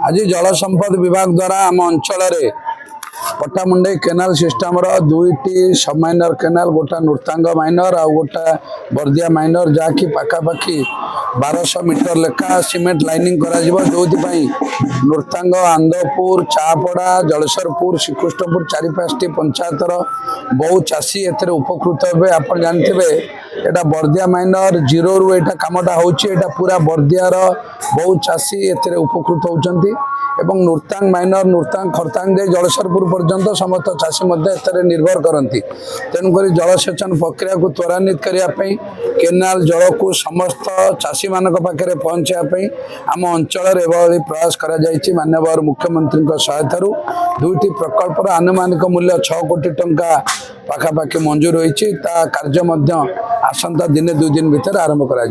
आज जल संपद विभाग द्वारा आम अंचल पट्टामुंडई केनाल सिस्टम दुईटी सब माइनर केनाल गोटा नूर्तांग माइनर आ गोटा बर्दिया माइनर जहाँकि पाखापाखि 1200 मीटर लेखा सीमेंट लाइनिंग करा जो नूर्तांग आंदपुर चापड़ा जलसरपुर श्रीकृष्णपुर 4-5टी पंचायतर बहु चाषी एथरे उपकृत हे। आप जानते एटा बर्दिया माइनर जीरो रु एटा कामटा होची एटा पूरा बर्दियार बहु चाषी एथरे उपकृत होचंती एवं नूर्तांग माइनर नूर्तांग खरतांग दे जलसरपुर पर्यंत समस्त चाषी एथरे निर्भर करती। तेणुक जलसेचन प्रक्रिया को त्वरान्वित करने केनाल जल को समस्त चाषी मान पाखे पहुँचापी आम अंचल एभली प्रयास कर माननीय मुख्यमंत्री सहायतार दुईटी प्रकल्पर आनुमानिक मूल्य 6 कोटी टंका पाखापाखि मंजूर होती। कार्य आसंता दिने 2 दिन भितर आरंभ करा